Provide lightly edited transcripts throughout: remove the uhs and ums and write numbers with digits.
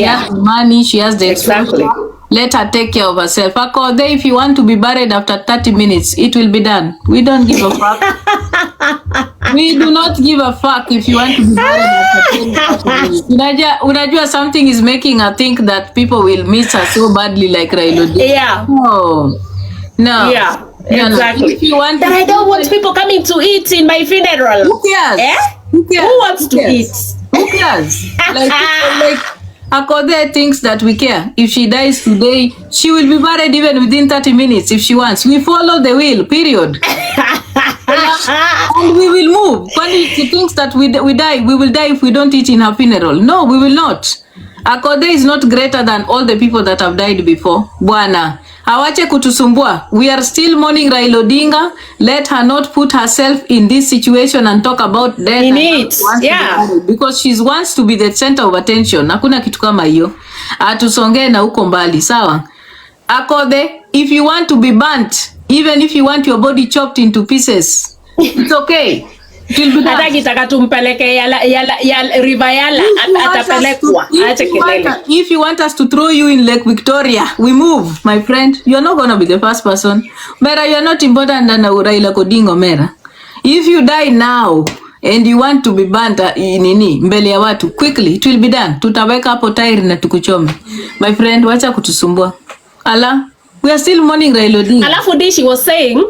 has the money, she has the exposure. Let her take care of herself. Akothee, if you want to be buried after 30 minutes, it will be done. We don't give a fuck. We do not give a fuck if you want to be buried after 30 minutes. Unajua something is making her think that people will miss her so badly like Raila. Yeah. No. Yeah. Exactly. If you want that I don't want people coming to eat in my funeral. Who cares? Eh? Who cares? Who wants to eat? Who cares? like Akothee thinks that we care. If she dies today, she will be buried even within 30 minutes if she wants. We follow the will, period. And we will move. When she thinks that we die, we will die if we don't eat in her funeral. No, we will not. Akothee is not greater than all the people that have died before. Bwana. Hawache kutusumbua. We are still mourning Raila Odinga. Let her not put herself in this situation and talk about death. In it. Yeah. Because she wants to be the center of attention. Hakuna kitu kama hiyo. Atusongee na huko mbali, sawa? Akothee, if you want to be burnt, even if you want your body chopped into pieces, it's okay. Hata kitaka tumpeleke ya river yala atapelekwa. Acha kelele. If you want us to throw you in Lake Victoria, we move, my friend. You're not going to be the first person. Mera, you're not important than Raila Odinga, Mera. If you die now and you want to be burnt nini mbele ya watu, quickly it will be done. Tutaweka hapo tairi na tukuchome. My friend, wacha kutusumbua. Ala, we are still mourning Raila Odinga. Alafu she was saying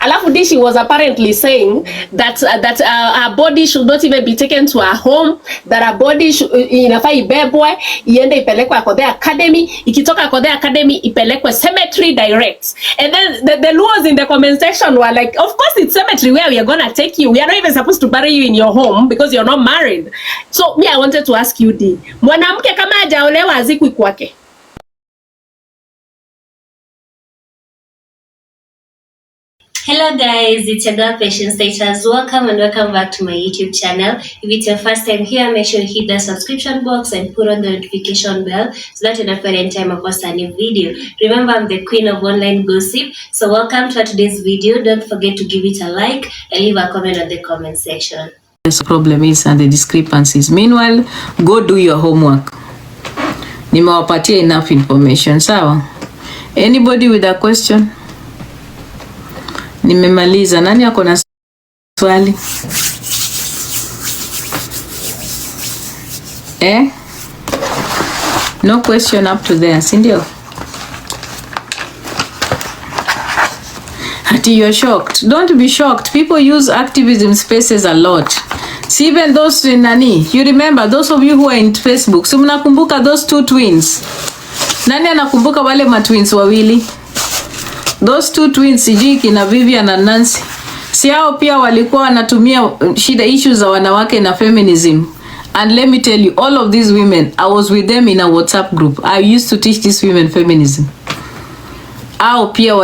Alafu she was apparently saying that her body should not even be taken to her home, that her body inafaa ibebwe iende ipelekwe Akothee Academy, ikitoka Akothee Academy ipelekwe cemetery direct. And then the Luos in the comment section were like, of course it's cemetery where we are gonna take you. We are not even supposed to bury you in your home because you're not married. So me, I wanted to ask you, D, mwanamke kama hajaolewa azikwi kwake? Hello guys, it's your girl Patience Status. Welcome and welcome back to my YouTube channel. If it's your first time here, make sure you hit the subscription box and put on the notification bell so that you don't forget anytime I post a new video. Remember, I'm the queen of online gossip. So welcome to today's video. Don't forget to give it a like and leave a comment on the comment section. The problem is and the discrepancies. Meanwhile, go do your homework. Nimewapatia enough information. Sawa? Anybody with a question? Nimemaliza. Nani ako na swali? No question up to there, si ndio? Hati you're shocked. Don't be shocked. People use activism spaces a lot. See, even those nani, you remember those of you who are in Facebook. So mnakumbuka those two twins. Nani anakumbuka wale matwins wawili? Those two twins, sijui kina Vivian na Nancy. Si hao pia walikuwa wanatumia issues za wanawake na feminism. And let me tell you, all of these women, I was with them in a WhatsApp group. I used to teach these women feminism. Hao pia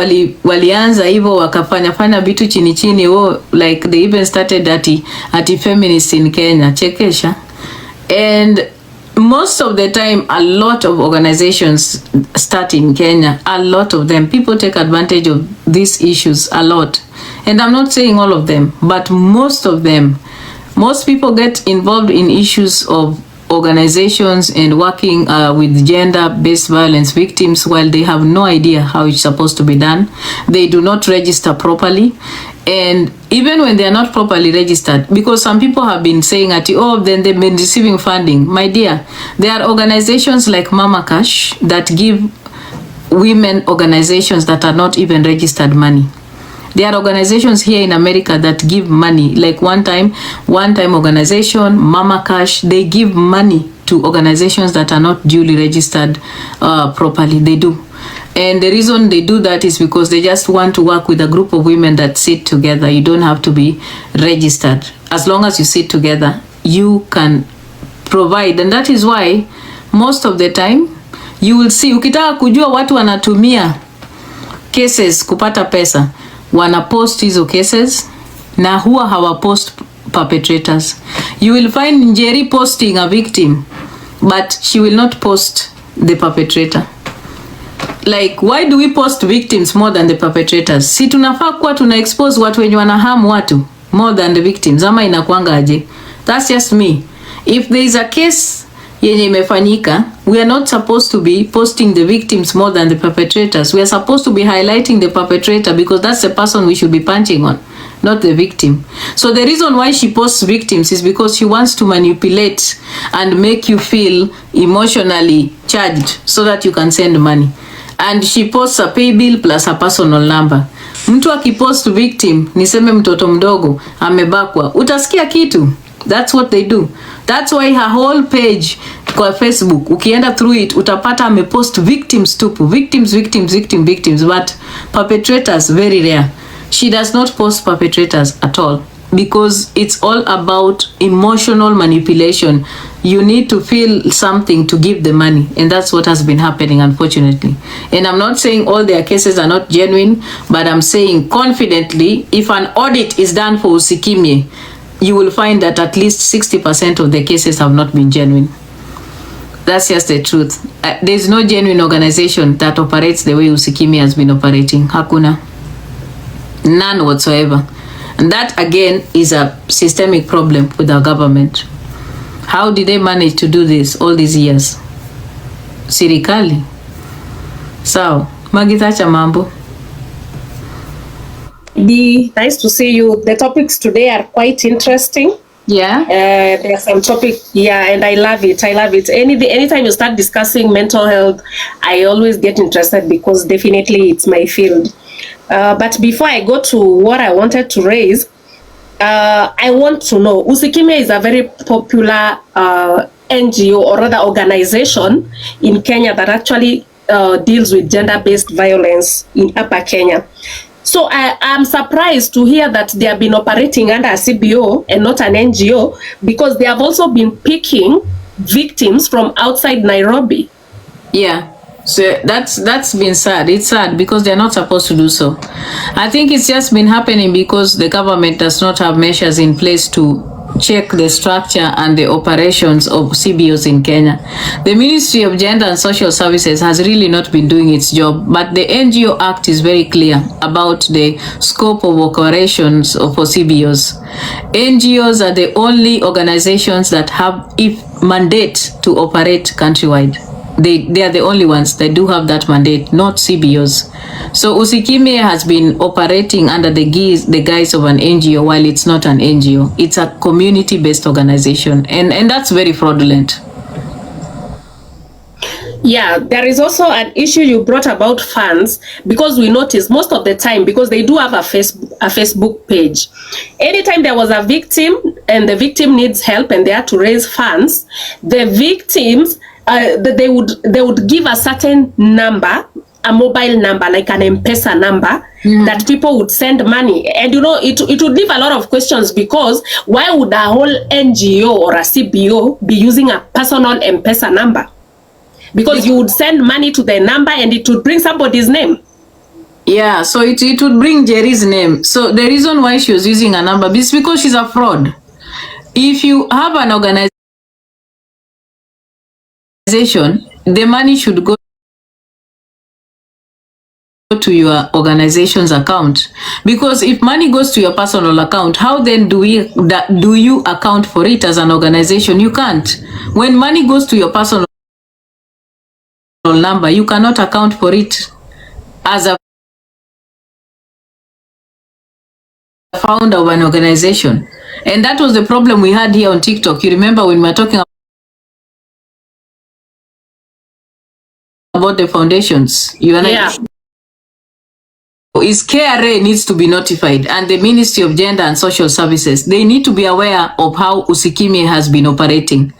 walianza hivyo wakafanya vitu chini chini, like they even started at feminists in Kenya. Chekesha. And most of the time, a lot of organizations start in Kenya. A lot of them. People take advantage of these issues a lot. And I'm not saying all of them, but most of them. Most people get involved in issues of organizations and working with gender-based violence victims while they have no idea how it's supposed to be done. They do not register properly. And even when they are not properly registered, because some people have been saying that, oh, then they've been receiving funding. My dear, there are organizations like Mama Cash that give women organizations that are not even registered money. There are organizations here in America that give money, like one time organization, Mama Cash, they give money to organizations that are not duly registered properly. They do. And the reason they do that is because they just want to work with a group of women that sit together. You don't have to be registered. As long as you sit together, you can provide. And that is why most of the time you will see, ukitaka kujua watu wanatumia cases kupata pesa, wanapost hizo cases na huwa hawapost perpetrators. You will find Njeri posting a victim, but she will not post the perpetrator. Like, why do we post victims more than the perpetrators? Si tunafaa kuwa tuna expose watu wenye wanahamu watu more than the victims. Ama inakuanga aje? That's just me. If there is a case yenye imefanyika, we are not supposed to be posting the victims more than the perpetrators. We are supposed to be highlighting the perpetrator because that's the person we should be punching on, not the victim. So the reason why she posts victims is because she wants to manipulate and make you feel emotionally charged so that you can send money. And she posts a pay bill plus a personal number. Mtu akipost victim, niseme mtoto mdogo amebakwa, utasikia kitu. That's what they do. That's why her whole page kwa Facebook, ukienda through it, utapata amepost victims tupu. Victims, but perpetrators very rare. She does not post perpetrators at all because it's all about emotional manipulation. You need to feel something to give the money, and that's what has been happening, unfortunately. And I'm not saying all their cases are not genuine, but I'm saying confidently, if an audit is done for Usikimye, you will find that at least 60% of the cases have not been genuine. That's just the truth. There's no genuine organization that operates the way Usikimye has been operating. Hakuna. None whatsoever. And that again is a systemic problem with our government. How did they manage to do this all these years? Sirikali. So, Magitacha mambo. Nice to see you. The topics today are quite interesting. Yeah. There's some topic, and I love it. Anytime you start discussing mental health, I always get interested because definitely it's my field. But before I go to what I wanted to raise, I want to know, Usikimye is a very popular NGO or rather organization in Kenya that actually deals with gender-based violence in Upper Kenya. So I'm surprised to hear that they have been operating under a CBO and not an NGO because they have also been picking victims from outside Nairobi. Yeah. So that's been sad. It's sad because they're not supposed to do so. I think it's just been happening because the government does not have measures in place to check the structure and the operations of CBOs in Kenya. The Ministry of Gender and Social Services has really not been doing its job, but the NGO Act is very clear about the scope of operations for CBOs. NGOs are the only organizations that have a mandate to operate countrywide. They are the only ones that do have that mandate, not CBOs. So Usikimye has been operating under the guise of an NGO while it's not an NGO. It's a community-based organization, and that's very fraudulent. Yeah, there is also an issue you brought about funds because we notice most of the time, because they do have a Facebook page. Anytime there was a victim and the victim needs help and they had to raise funds, the victims they would give a certain number, a mobile number, like an M-Pesa number, that people would send money. And it would leave a lot of questions because why would a whole NGO or a CBO be using a personal M-Pesa number? Because you would send money to the number and it would bring somebody's name. Yeah, so it would bring Jerry's name. So the reason why she was using a number is because she's a fraud. If you have an organization, the money should go to your organization's account, because if money goes to your personal account, how then do you account for it as an organization? You can't. When money goes to your personal number, you cannot account for it as a founder of an organization. And that was the problem we had here on TikTok. You remember when we were talking about the foundations? Is KRA needs to be notified, and the Ministry of Gender and Social Services, they need to be aware of how Usikimye has been operating,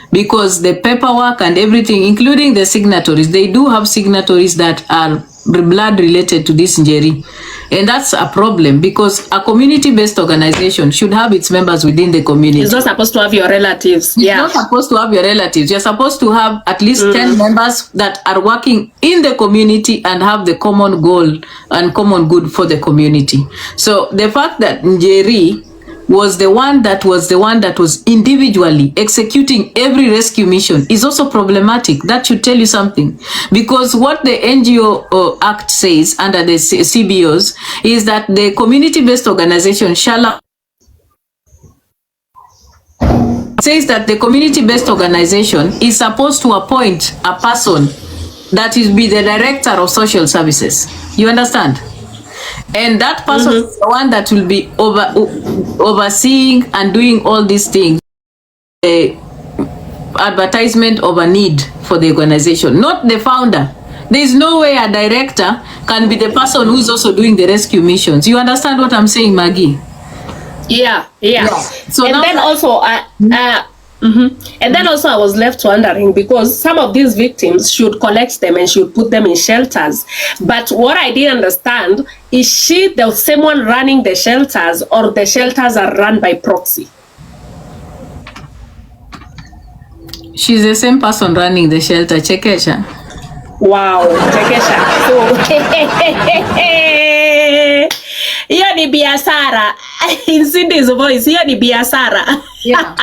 because the paperwork and everything, including the signatories, they do have signatories that are blood related to this Njeri. And that's a problem because a community-based organization should have its members within the community. It's not supposed to have your relatives. It's not supposed to have your relatives. You're supposed to have at least 10 members that are working in the community and have the common goal and common good for the community. So the fact that Njeri was the one that was individually executing every rescue mission is also problematic. That should tell you something, because what the NGO Act says under the CBOs is that the community-based organization shall says that the community-based organization is supposed to appoint a person that will be the director of social services. You understand? And that person is the one that will be overseeing and doing all these things. The advertisement of a need for the organization, not the founder. There is no way a director can be the person who's also doing the rescue missions. You understand what I'm saying, Maggie? Yeah. So and then also, and then also I was left wondering, because some of these victims should collect them and should put them in shelters. But what I didn't understand, is she the same one running the shelters, or the shelters are run by proxy? She's the same person running the shelter. Chekesha. Wow, Chekesha. So, hiyo ni biashara. In Cindy's voice, hiyo ni biashara. Yeah.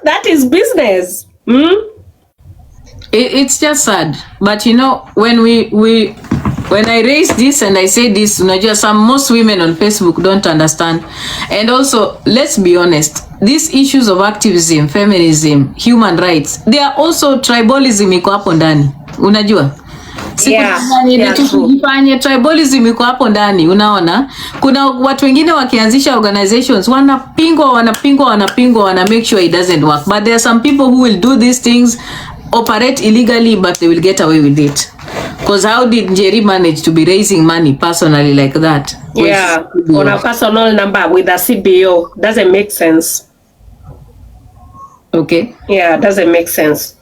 That is business. It's just sad. But you know, when when I raise this and I say this, most women on Facebook don't understand. And also, let's be honest, these issues of activism, feminism, human rights, they are also tribalism iko hapo ndani. Unajua? Tribalism iko hapo ndani, unaona? Kuna watu wengine wakianzisha organizations, wanapingwa, wana make sure it doesn't work. But there are some people who will do these things, operate illegally, but they will get away with it. Because how did Jerry manage to be raising money personally like that? Yeah, on a personal number with a CBO. Doesn't make sense. Okay. Yeah, doesn't make sense.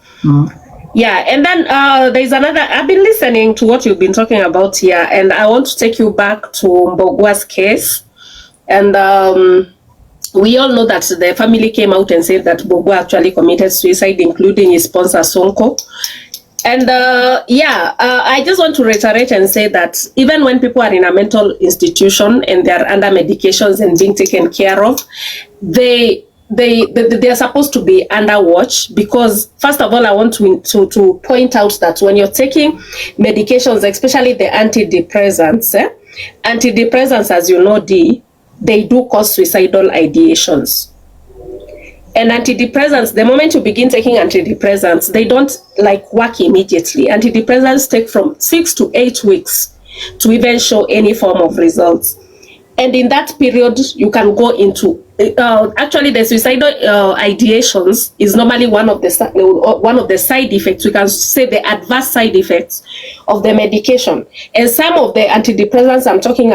Yeah, and then there's another, I've been listening to what you've been talking about here, and I want to take you back to Mbogwa's case. And we all know that the family came out and said that Mbogwa actually committed suicide, including his sponsor Sonko. And I just want to reiterate and say that even when people are in a mental institution and they are under medications and being taken care of, they are supposed to be under watch, because first of all, I want to point out that when you're taking medications, especially the antidepressants, antidepressants, as you know, they do cause suicidal ideations. And antidepressants, the moment you begin taking antidepressants, they don't work immediately. Antidepressants take from 6 to 8 weeks to even show any form of results. And in that period, you can go into actually the suicidal ideations is normally one of the side effects. We can say the adverse side effects of the medication. And some of the antidepressants I'm talking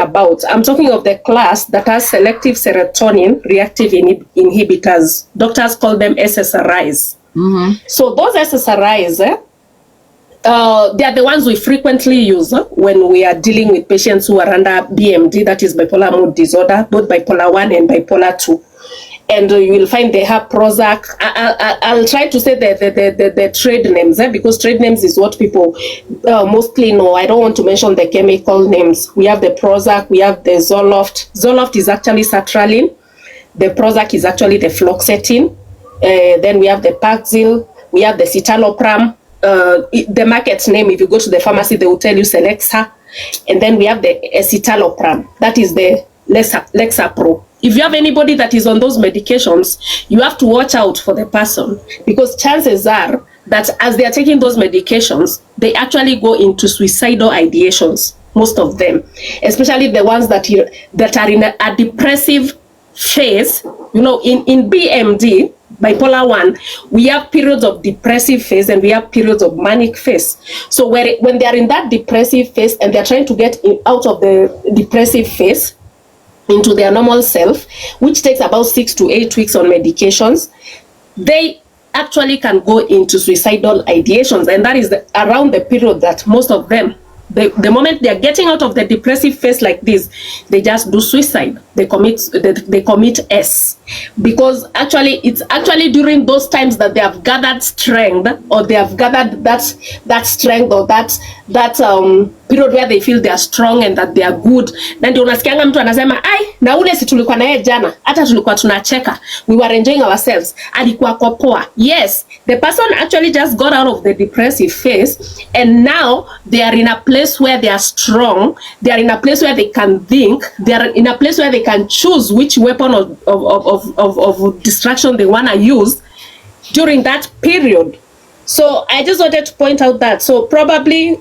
of the class that has selective serotonin reactive inhibitors. Doctors call them SSRIs. So those SSRIs, they are the ones we frequently use when we are dealing with patients who are under BMD, that is bipolar mood disorder, both bipolar 1 and bipolar 2. And you will find they have Prozac. I'll try to say the trade names, because trade names is what people mostly know. I don't want to mention the chemical names. We have the Prozac, we have the Zoloft. Zoloft is actually sertraline. The Prozac is actually the fluoxetine. Then we have the Paxil, we have the citalopram. The market name, if you go to the pharmacy, they will tell you Celexa. And then we have the escitalopram, that is the Lexapro. If you have anybody that is on those medications, you have to watch out for the person, because chances are that as they are taking those medications, they actually go into suicidal ideations, most of them, especially the ones that are in a depressive phase. In BMD, bipolar 1, we have periods of depressive phase and we have periods of manic phase. So when they are in that depressive phase and they're trying to get out of the depressive phase into their normal self, which takes about 6 to 8 weeks on medications, they actually can go into suicidal ideations. And that is around the period that most of them, the moment they are getting out of the depressive phase like this, they just do suicide. They commit S. because actually it's actually during those times that they have gathered strength, or they have gathered that strength, or that period where they feel they are strong and that they are good. Na ndio unasikianga mtu anasema ai, na ule si tulikuwa naye jana, hata tulikuwa tunacheka, we were enjoying ourselves, alikuwa kwa poa. Yes, the person actually just got out of the depressive phase, and now they are in a place where they are strong, they are in a place where they can think, they are in a place where they can choose which weapon of distraction they want to use during that period. So I just wanted to point out that. So probably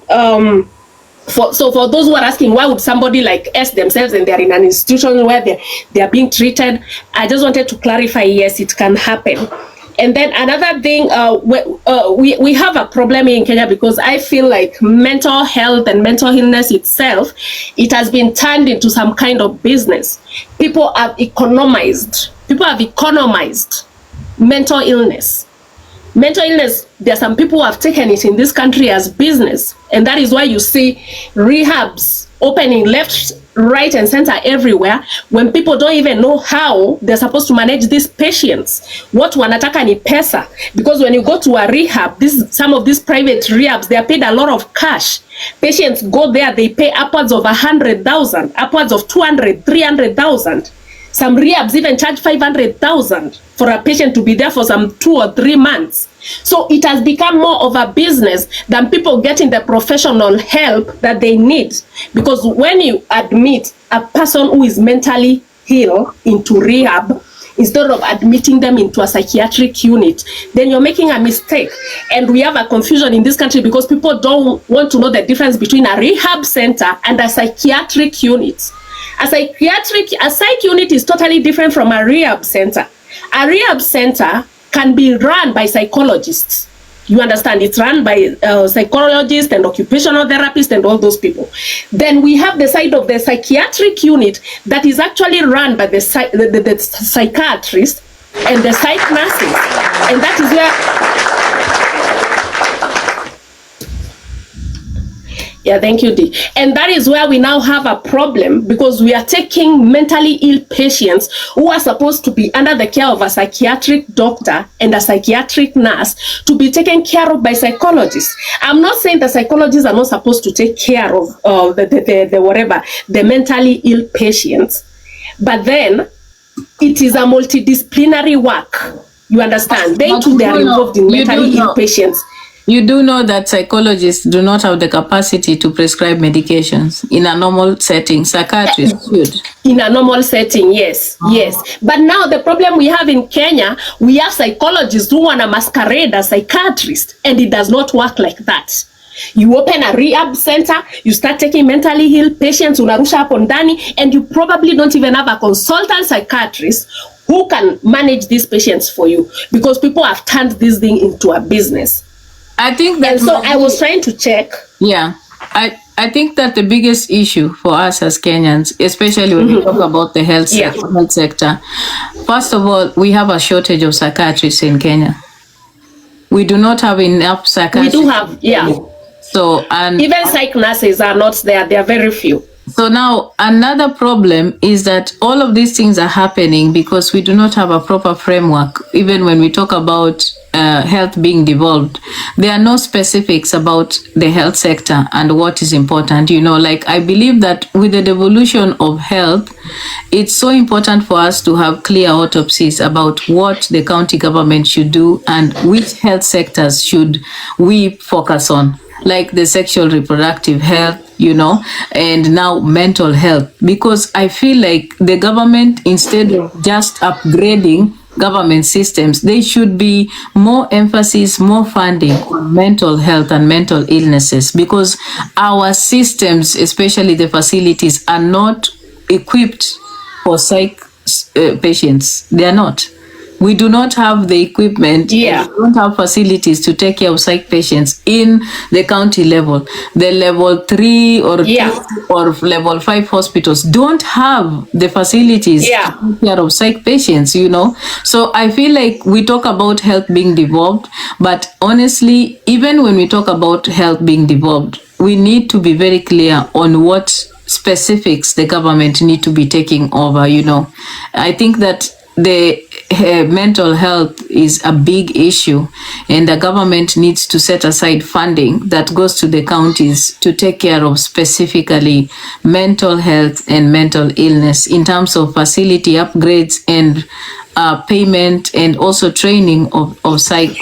for those who are asking why would somebody like S themselves and they're in an institution where they are being treated, I just wanted to clarify, yes, it can happen. And then another thing, we have a problem in Kenya, because I feel like mental health and mental illness itself, it has been turned into some kind of business. People have economized mental illness. Mental illness, there are some people who have taken it in this country as business, and that is why you see rehabs opening left, right, and center everywhere, when people don't even know how they're supposed to manage these patients. What wanataka ni pesa, because when you go to a rehab, some of these private rehabs, they are paid a lot of cash. Patients go there, they pay upwards of 100,000, upwards of 200, 300,000. Some rehabs even charge 500,000 for a patient to be there for some 2 or 3 months. So it has become more of a business than people getting the professional help that they need. Because when you admit a person who is mentally ill into rehab, instead of admitting them into a psychiatric unit, then you're making a mistake. And we have a confusion in this country because people don't want to know the difference between a rehab center and a psychiatric unit. A psych unit is totally different from a rehab center. A rehab center can be run by psychologists. You understand? It's run by psychologists and occupational therapists and all those people. Then we have the side of the psychiatric unit that is actually run by the psychiatrists and the psych nurses. And that is where... Yeah, thank you, Dee. And that is where we now have a problem, because we are taking mentally ill patients who are supposed to be under the care of a psychiatric doctor and a psychiatric nurse to be taken care of by psychologists. I'm not saying the psychologists are not supposed to take care of the mentally ill patients, but then it is a multidisciplinary work. You understand? They too, they are involved in mentally ill patients. You do know that psychologists do not have the capacity to prescribe medications in a normal setting. Psychiatrists should. In a normal setting, yes, yes. But now the problem we have in Kenya, we have psychologists who want to masquerade as psychiatrists, and it does not work like that. You open a rehab center, you start taking mentally ill patients, unarusha hapo ndani, and you probably don't even have a consultant psychiatrist who can manage these patients for you, because people have turned this thing into a business. I think that, and so I was trying to check. Yeah, I think that the biggest issue for us as Kenyans, especially when we talk about the health sector, first of all, we have a shortage of psychiatrists in Kenya. We do not have enough psychiatrists. We do have, yeah. So, and even psych nurses are not there. They are very few. So now another problem is that all of these things are happening because we do not have a proper framework. Even when we talk about health being devolved, there are no specifics about the health sector and what is important. You know, like I believe that with the devolution of health, it's so important for us to have clear autopsies about what the county government should do and which health sectors should we focus on, like the sexual reproductive health, you know, and now mental health. Because I feel like the government, instead of just upgrading government systems, they should be more emphasis, more funding on mental health and mental illnesses, because our systems, especially the facilities, are not equipped for psych patients. They are not. We do not have the equipment. Yeah. We don't have facilities to take care of psych patients in the county level. The level 3 or 2 or level 5 hospitals don't have the facilities to take care of psych patients, you know. So I feel like we talk about health being devolved, but honestly, even when we talk about health being devolved, we need to be very clear on what specifics the government need to be taking over, you know. I think that the mental health is a big issue, and the government needs to set aside funding that goes to the counties to take care of specifically mental health and mental illness in terms of facility upgrades and payment, and also training of psych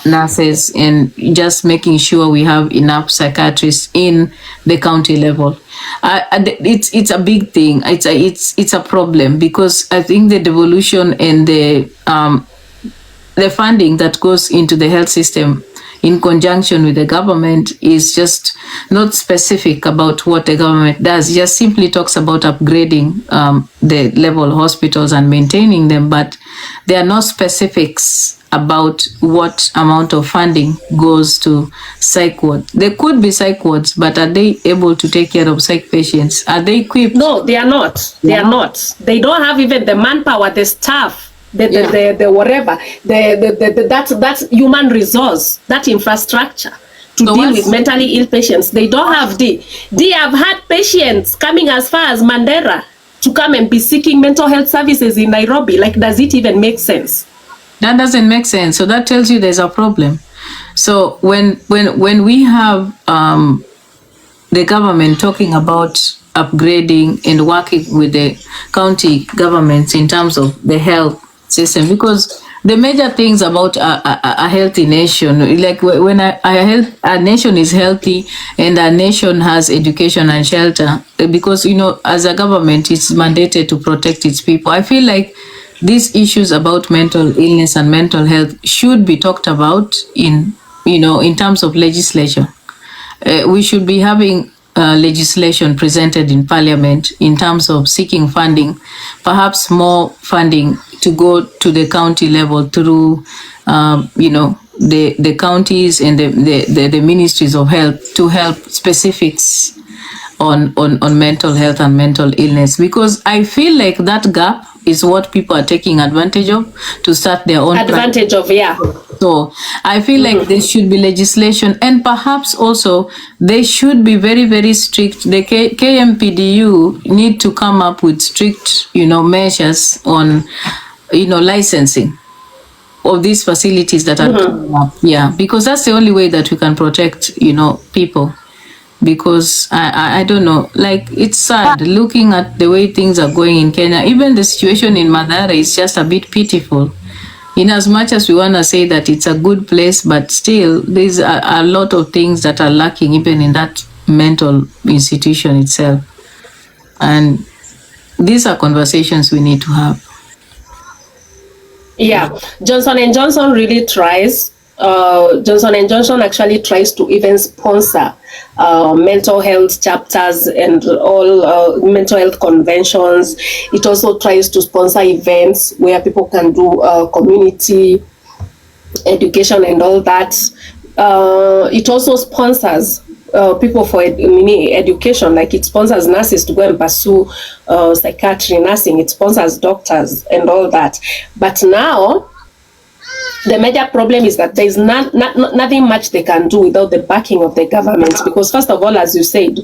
nurses, and just making sure we have enough psychiatrists in the county level. It's a big thing. It's a problem, because I think the devolution and the funding that goes into the health system in conjunction with the government is just not specific about what the government does. It just simply talks about upgrading the level hospitals and maintaining them, but there are no specifics about what amount of funding goes to psych wards. There could be psych wards, but are they able to take care of psych patients? Are they equipped? No, they are not. They are not. They don't have even the manpower, the staff, the whatever, that's human resource, that infrastructure to deal with mentally ill patients. They don't have they have had patients coming as far as Mandera to come and be seeking mental health services in Nairobi. Like, does it even make sense? That doesn't make sense. So that tells you there's a problem. So when we have the government talking about upgrading and working with the county governments in terms of the health system, because the major things about a healthy nation, like when a nation is healthy and a nation has education and shelter, because, you know, as a government, it's mandated to protect its people. I feel like these issues about mental illness and mental health should be talked about in terms of legislation. We should be having legislation presented in Parliament in terms of seeking funding, perhaps more funding to go to the county level through, the counties and the ministries of health to help specifics on mental health and mental illness, because I feel like that gap is what people are taking advantage of to start their own advantage of. So I feel like there should be legislation, and perhaps also they should be very, very strict. The KMPDU need to come up with strict, measures on, licensing of these facilities that are coming up. Yeah, because that's the only way that we can protect, people. Because I don't know, like, it's sad looking at the way things are going in Kenya. Even the situation in Madara is just a bit pitiful, in as much as we want to say that it's a good place, but still there's a lot of things that are lacking even in that mental institution itself. And these are conversations we need to have. Yeah, Johnson & Johnson really tries. Johnson & Johnson actually tries to even sponsor mental health chapters and all mental health conventions. It also tries to sponsor events where people can do community education and all that. It also sponsors people for education, like it sponsors nurses to go and pursue psychiatry, nursing. It sponsors doctors and all that. But now, the major problem is that there is nothing much they can do without the backing of the government, because first of all, as you said,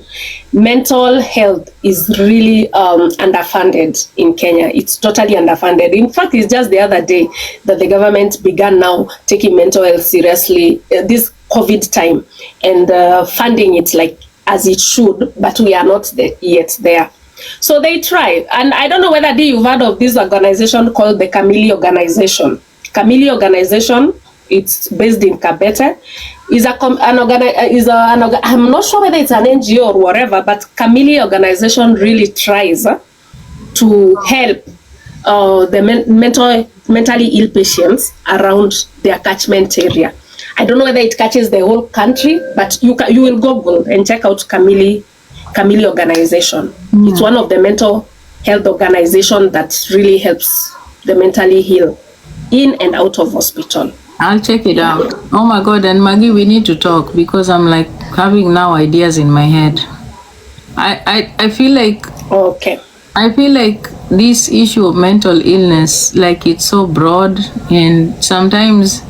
mental health is really underfunded in Kenya. It's totally underfunded. In fact, it's just the other day that the government began now taking mental health seriously this COVID time and funding it like as it should, but we are not yet there. So they try, and I don't know whether you've heard of this organization called the Kamili Organization. Kamili Organization, it's based in Kabete, I'm not sure whether it's an NGO or whatever, but Kamili Organization really tries to help the mentally ill patients around their catchment area. I don't know whether it catches the whole country, but you will Google and check out Kamili Organization. It's one of the mental health organizations that really helps the mentally ill in and out of hospital. I'll check it out. Oh my God, and Maggie, we need to talk, because I'm like having now ideas in my head. I feel like this issue of mental illness, like, it's so broad, and sometimes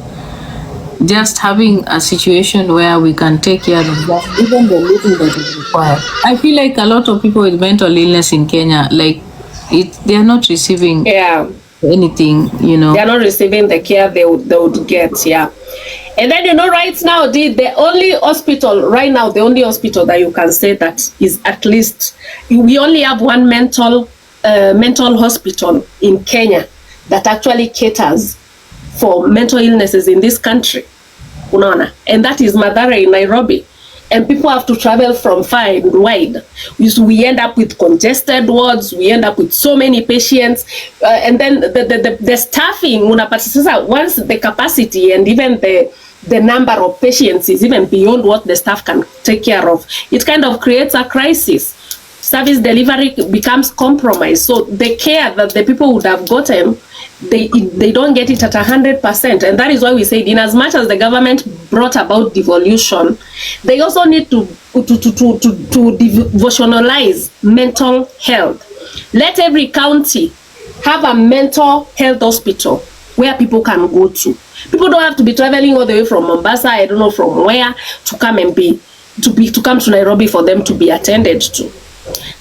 just having a situation where we can take care of that, even the little that is required. I feel like a lot of people with mental illness in Kenya, like, they are not receiving anything, you know. They are not receiving the care they would get, yeah. And then, you know, right now, the only hospital that you can say that is at least, we only have one mental hospital in Kenya that actually caters for mental illnesses in this country, unaona, and that is Mathare in Nairobi. And people have to travel from far and wide. We end up with congested wards. We end up with so many patients, and then the staffing. Once the capacity and even the number of patients is even beyond what the staff can take care of, it kind of creates a crisis. Service delivery becomes compromised. So the care that the people would have gotten, they don't get it at 100%. And that is why we said, in as much as the government brought about devolution, they also need to devotionalize mental health. Let every county have a mental health hospital where people can go to. People don't have to be traveling all the way from Mombasa, I don't know from where, to come to Nairobi for them to be attended to.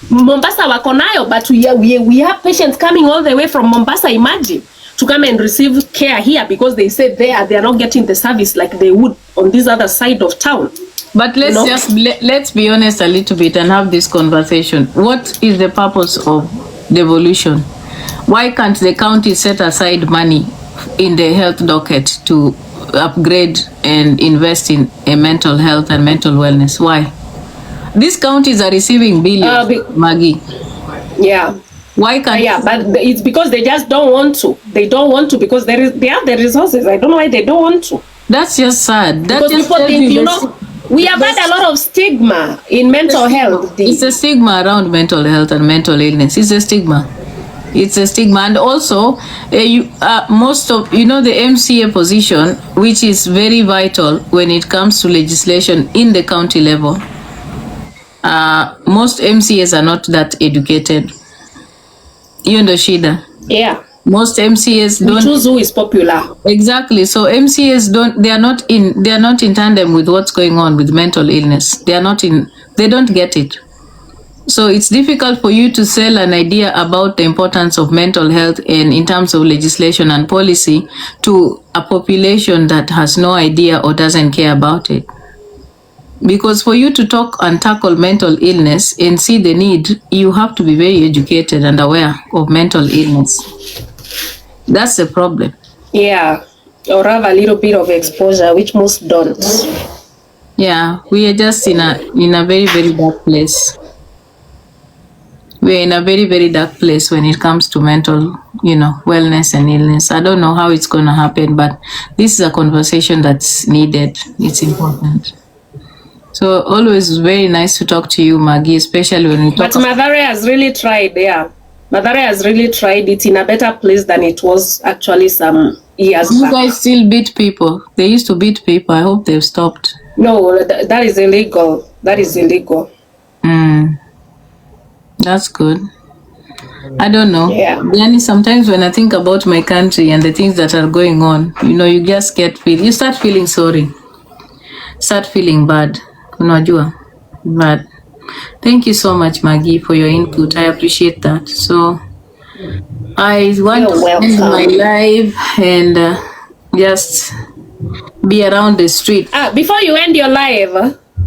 Mombasa wako nayo, but we have patients coming all the way from Mombasa, imagine, to come and receive care here because they said they are not getting the service like they would on this other side of town. But let's be honest a little bit and have this conversation. What is the purpose of devolution? Why can't the county set aside money in the health docket to upgrade and invest in a mental health and mental wellness? Why? These counties are receiving billions, Maggie. Yeah. Why can't? Yeah, but it's because they just don't want to. They don't want to because they have the resources. I don't know why they don't want to. That's just sad. That because just people think, you know, we have had a lot of stigma in mental health. It's a stigma around mental health and mental illness. It's a stigma. It's a stigma. And also, most of, you know, the MCA position, which is very vital when it comes to legislation in the county level. Most MCAs are not that educated. You know, Shida. Yeah. Most MCAs don't choose who is popular. Exactly. So MCAs they are not in tandem with what's going on with mental illness. They don't get it. So it's difficult for you to sell an idea about the importance of mental health and in terms of legislation and policy to a population that has no idea or doesn't care about it. Because for you to talk and tackle mental illness and see the need, you have to be very educated and aware of mental illness. That's the problem. Yeah, or have a little bit of exposure, which most don't. Yeah, we are just in a very, very dark place. We're in a very, very dark place when it comes to mental, wellness and illness. I don't know how it's going to happen, but this is a conversation that's needed. It's important. So always very nice to talk to you, Maggie, especially when we talk. But Mathare has really tried, yeah. Mathare has really tried it in a better place than it was actually some years back. You guys still beat people. They used to beat people. I hope they've stopped. No, that is illegal. That is illegal. That's good. I don't know. Yeah. Yani sometimes when I think about my country and the things that are going on, you just you start feeling sorry. Start feeling bad. But thank you so much, Maggie, for your input. I appreciate that. So I want to end my life and just be around the street. Before you end your life,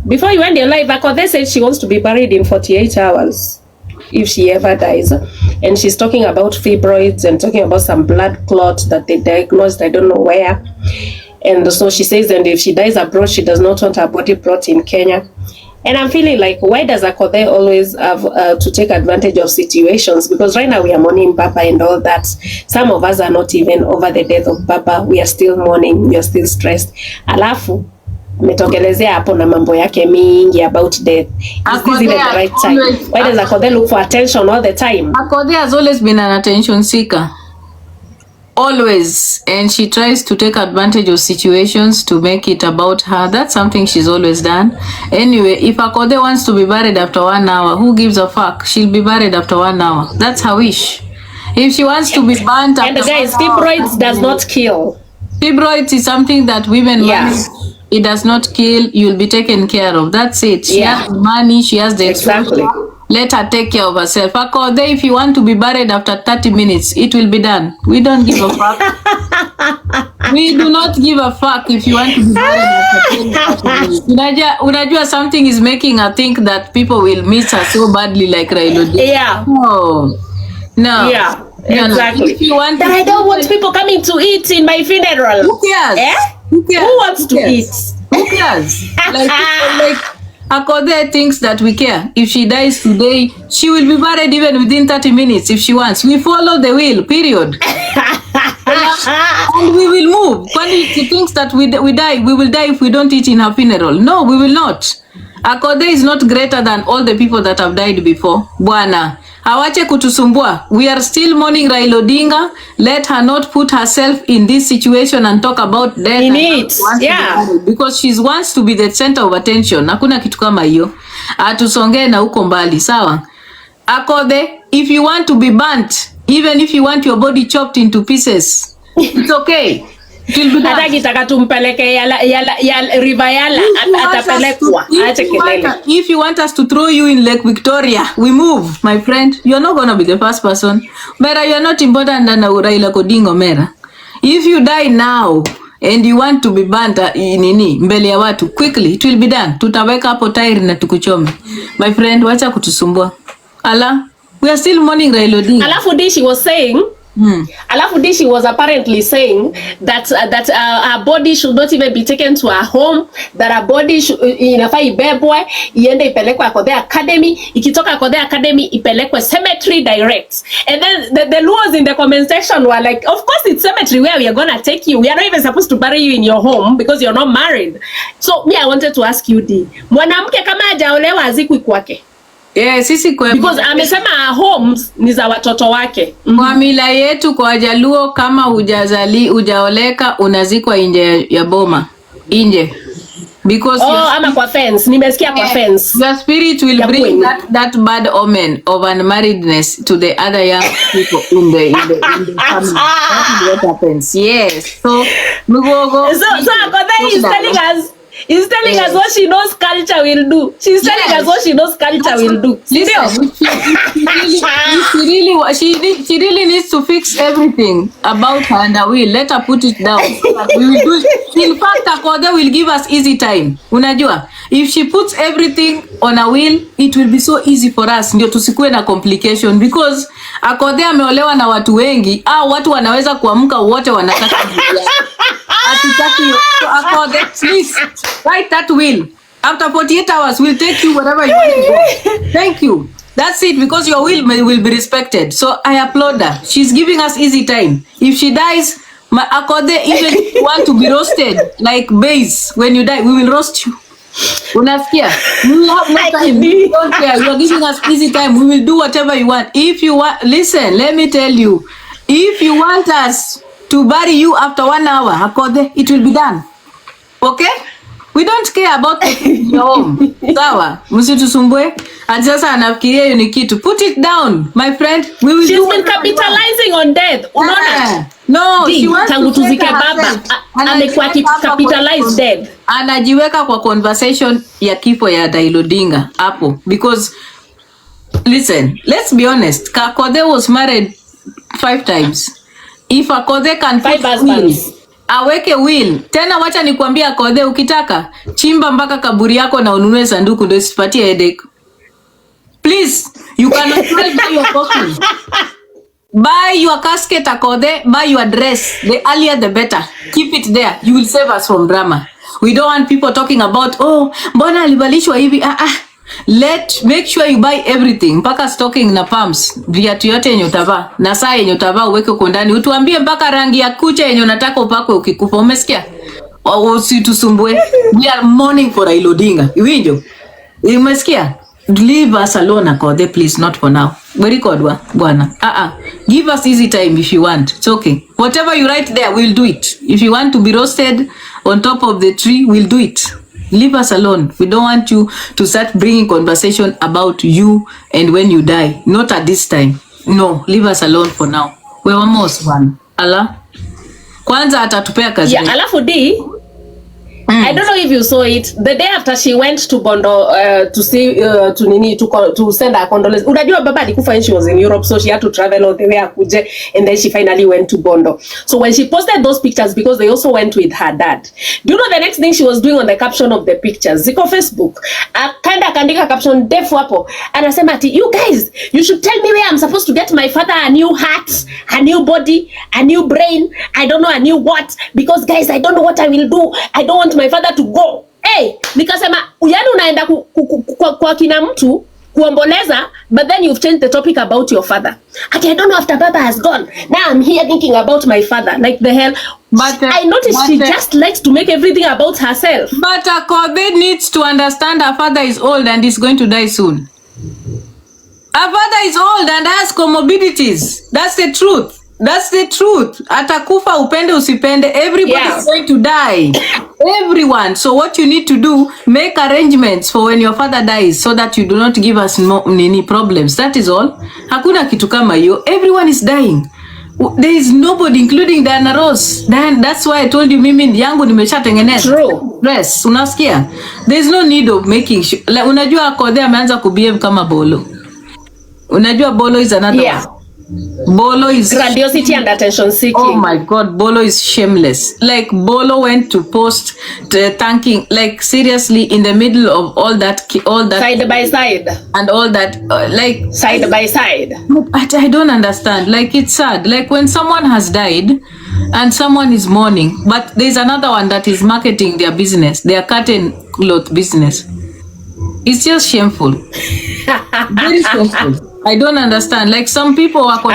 Akothee said she wants to be buried in 48 hours if she ever dies. And she's talking about fibroids and talking about some blood clot that they diagnosed, I don't know where. And so she says, and if she dies abroad, she does not want her body brought in Kenya. And I'm feeling like, why does Akothee always have to take advantage of situations? Because right now we are mourning Baba and all that. Some of us are not even over the death of Baba. We are still mourning. We are still stressed. Alafu, metokelezea hapo na mambo yake mingi about death. Is this even the right time? Why does Akothee look for attention all the time? Akothee has always been an attention seeker. Always. And she tries to take advantage of situations to make it about her. That's something she's always done. Anyway, if Akothee wants to be buried after 1 hour, who gives a fuck? She'll be buried after 1 hour. That's her wish. If she wants to be burnt after and guys, fibroids does not kill. Fibroids is something that women manage. It does not kill. You'll be taken care of. That's it. She has money. She has the exactly. Let her take care of herself. Akothee, if you want to be buried after 30 minutes, it will be done. We don't give a fuck. We do not give a fuck if you want to be buried after 30 minutes. Unajua something is making her think that people will miss her so badly like Raila did. Yeah. No. Yeah. Exactly. If you want but I don't want people coming to eat in my funeral. Who cares? Eh? Who cares? Who wants to eat? Who cares? like Akothee thinks that we care. If she dies today, she will be buried even within 30 minutes if she wants. We follow the will, period. And we will move. When she thinks that we die, we will die if we don't eat in her funeral. No, we will not. Akothee is not greater than all the people that have died before. Bwana, awache kutusumbua. We are still mourning Raila Odinga. Let her not put herself in this situation and talk about death. In it, yeah. Because she wants to be the center of attention. Hakuna kitu kama hiyo. Atusongee na huko mbali, sawa? Akothee, if you want to be burnt, even if you want your body chopped into pieces, it's okay. Hata kitaka tumpeleke ya River Yala atapelekwa. If you want us to throw you in Lake Victoria, we move, my friend. You're not going to be the first person. Mera, you're not important than Raila Odinga, Mera. If you die now and you want to be burnt mbele ya watu, quickly, it will be done. Tutaweka hapo tairi na tukuchome. My friend, wacha kutusumbua. Ala, we are still mourning Raila Odinga. Alafu she was saying, Alafu she was apparently saying that her body should not even be taken to her home, that her body inafaa ibebwe iende ipelekwe Akothee Academy, ikitoka Akothee Academy ipelekwe cemetery direct. And then the Luos in the comment section were like, of course it's cemetery where we are gonna take you. We are not even supposed to bury you in your home because you're not married. So me, I wanted to ask you, D, mwanamke kama hajaolewa azikwi kwake? Yeah, sisi kwa because amesema homes ni za watoto wake. Kwa mila yetu kwa Wajaluo, kama hujaoleka unazikwa nje ya boma. Nje. Because ama kwa fence. Nimesikia kwa fence. The spirit will bring that bad omen of unmarriedness to the other young people in the family. That is what happens. Yes. So Akothee is telling us. He's telling us what she knows culture will do. She's telling us what she knows culture will do. Listen, she really needs to fix everything about her and her will. Let her put it down. We will do it. In fact, Akothee will give us easy time. Unajua, if she puts everything on her will, it will be so easy for us. Ndio tusikue na complication. Because Akothee ameolewa na watu wengi. Watu wanaweza kuamka wote wanataka so Akothee, please write that will. After 48 hours, we'll take you wherever you want to go. Thank you. That's it, because your will will be respected. So I applaud her. She's giving us easy time. If she dies, Akothee, even if you want to be roasted like base, when you die, we will roast you. Unasikia? We will have no time. We don't care. You are giving us easy time. We will do whatever you want. If you want, listen, let me tell you. If you want us to bury you after 1 hour, Akothee, it will be done. Okay? We don't care about your home. Sawa, msitusumbue. And sasa anafikiria hiyo ni kitu. Put it down, my friend. We will. She's been capitalizing on death. Unaona? No, she wants tangu tuzike baba. Amekuwa capitalized death. Anajiweka kwa conversation ya kifo ya Raila Odinga hapo. Because listen, let's be honest. Akothee was married 5 times. If Akothee can put will, aweke will. Tena wacha nikwambie Akothee, ukitaka chimba mpaka kaburi yako na ununue sanduku ndio isipatie headache. Please, you cannot buy your coffin. Buy your casket, Akothee, buy your dress. The earlier the better. Keep it there. You will save us from drama. We don't want people talking about, mbona alivalishwa hivi? Make sure you buy everything, mpaka stocking na pumps, viatu yote yenye utavaa na saa yenye utavaa uweke huko ndani. Utuambie mpaka rangi ya kucha yenye unataka upakwe ukikufa. Umesikia? Usitusumbue. We are mourning for Raila Odinga. Iwinjo? Umesikia? Leave us alone, Akothee, please, not for now. Very good, bwana. Give us easy time if you want. It's okay. Whatever you write there, we'll do it. If you want to be roasted on top of the tree, we'll do it. Leave us alone. We don't want you to start bringing conversation about you and when you die. Not at this time. No, leave us alone for now. We almost one. Allah. Kwanza atatupea kazi. Yeah, alafu D, I don't know if you saw it the day after she went to Bondo to see to send her condolence. Unajua baba alikufa when she was in Europe, so she had to travel all the way akuje, and then she finally went to Bondo. So when she posted those pictures, because they also went with her dad, do you know the next thing she was doing on the caption of the pictures? Ziko Facebook, akaenda akaandika caption ndefu hapo, anasema ati, you guys, you should tell me where I'm supposed to get my father a new heart, a new body, a new brain, I don't know, a new what, because guys, I don't know what I will do. I don't want my father to go. Hey, nikasema yani unaenda kwa kina mtu kuomboleza, but then you've changed the topic about your father. Okay, I don't know after Baba has gone. Now I'm here thinking about my father. Like the hell. But I noticed she just likes to make everything about herself. But Akothee needs to understand her father is old and is going to die soon. Her father is old and has comorbidities. That's the truth. That's the truth. Atakufa upende usipende. Everybody is going to die. Everyone. So what you need to do, make arrangements for when your father dies so that you do not give us any problems. That is all. Hakuna kitu kama hiyo. Everyone is dying. There is nobody, including Diana Ross. That's why I told you mimi yangu nimeshatengeneza. True. Yes, unasikia? There is no need of making sure. Like, unajua Akothee ameanza kubehave kama Bolo. Unajua Bolo is another one. Bolo is grandiosity and attention seeking. Oh my God, Bolo is shameless. Like Bolo went to post thanking, like seriously, in the middle of all that side by side and all that, like side by side. I don't understand. Like it's sad. Like when someone has died and someone is mourning, but there's another one that is marketing their business, their curtain cloth business. It's just shameful. Very shameful. I don't understand. Like some people wako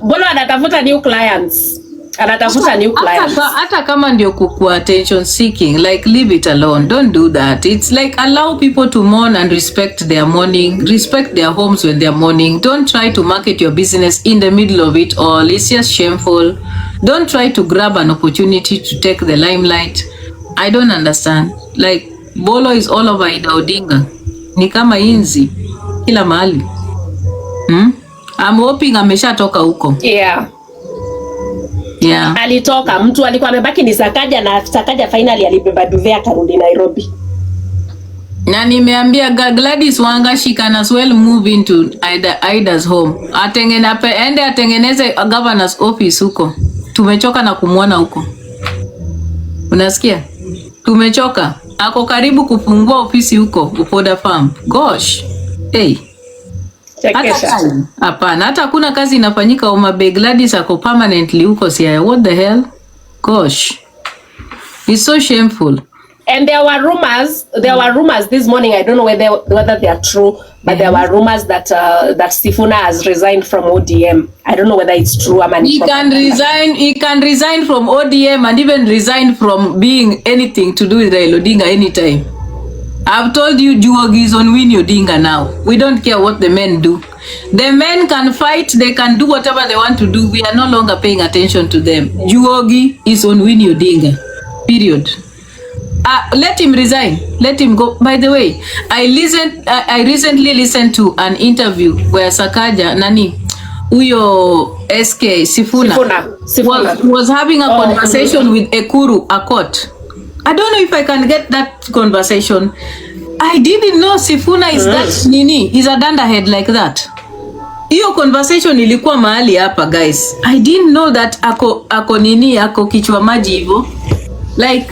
Bolo anatafuta new clients. Anatafuta new clients. Hata kama ndio kukua attention seeking, like leave it alone. Don't do that. It's like allow people to mourn and respect their mourning. Respect their homes when they're mourning. Don't try to market your business in the middle of it all. It's just shameful. Don't try to grab an opportunity to take the limelight. I don't understand. Like Bolo is all over Ida Odinga. Ni kama inzi kila mahali. I'm hoping ameshatoka huko. Yeah. Alitoka, mtu alikuwa amebaki ni Sakaja, na Sakaja finally alibeba duve akarudi Nairobi. Na nimeambia Gladys Wanga she can as well move into Ida's home. Ende atengeneze a governor's office huko. Tumechoka na kumuona huko. Unasikia? Tumechoka. Ako karibu kufungua ofisi huko Upoda Farm. Gosh. Hey. Hapana, hata kuna kazi inafanyika Homa Bay. Gladys ako permanently huko Siaya. What the hell? Gosh. It's so shameful. And there were rumors this morning, I don't know whether they are true, but there were rumors that that Sifuna has resigned from ODM. I don't know whether it's true. He can resign from ODM and even resign from being anything to do with Raila Odinga anytime. I've told you Juogi is on Winnie Odinga now. We don't care what the men do. The men can fight, they can do whatever they want to do. We are no longer paying attention to them. Juogi is on Winnie Odinga. Period. Let him resign. Let him go. By the way, I recently listened to an interview where Sakaja Uyo SK Sifuna. Was having a conversation with Ekuru Akothee. I don't know if I can get that conversation. I didn't know Sifuna is that nini. He's a dandahead like that. Hiyo conversation ilikuwa mahali hapa, guys. I didn't know that ako kichwa maji hivyo. Like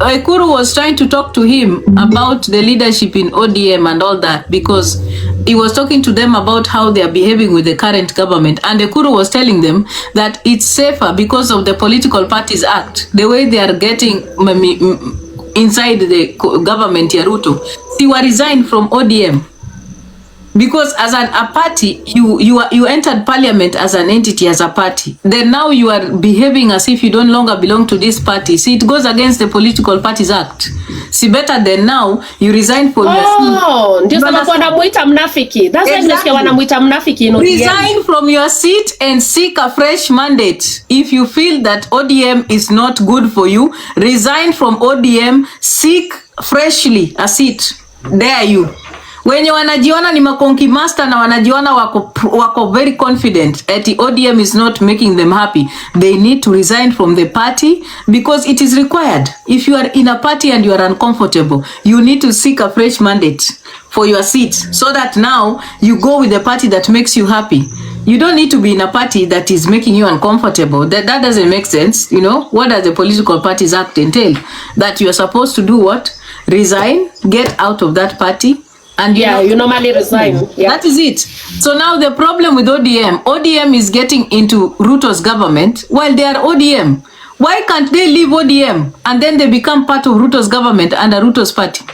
Ekuru was trying to talk to him about the leadership in ODM and all that, because he was talking to them about how they are behaving with the current government, and Ekuru was telling them that it's safer because of the Political Parties Act, the way they are getting inside the government ya Ruto. He was resigned from ODM because as a party you entered parliament as an entity, as a party, then now you are behaving as if you don't longer belong to this party. See, it goes against the Political Parties Act. See, better than now you resign from your seat. Ndio sababu wanamuita mnafiki. That's why nasikia wanamuita mnafiki. Resign from your seat and seek a fresh mandate. If you feel that ODM is not good for you, resign from ODM, seek freshly a seat. Dare you. Wenye wanajiona ni makonki master na wanajiona wako very confident that ODM is not making them happy. They need to resign from the party because it is required. If you are in a party and you are uncomfortable, you need to seek a fresh mandate for your seat so that now you go with the party that makes you happy. You don't need to be in a party that is making you uncomfortable. That doesn't make sense. You know, what does the Political Parties Act entail? That you are supposed to do what? Resign, get out of that party. And you normally resign. Yeah. That is it. So now the problem with ODM is getting into Ruto's government while they are ODM. Why can't they leave ODM and then they become part of Ruto's government under Ruto's party?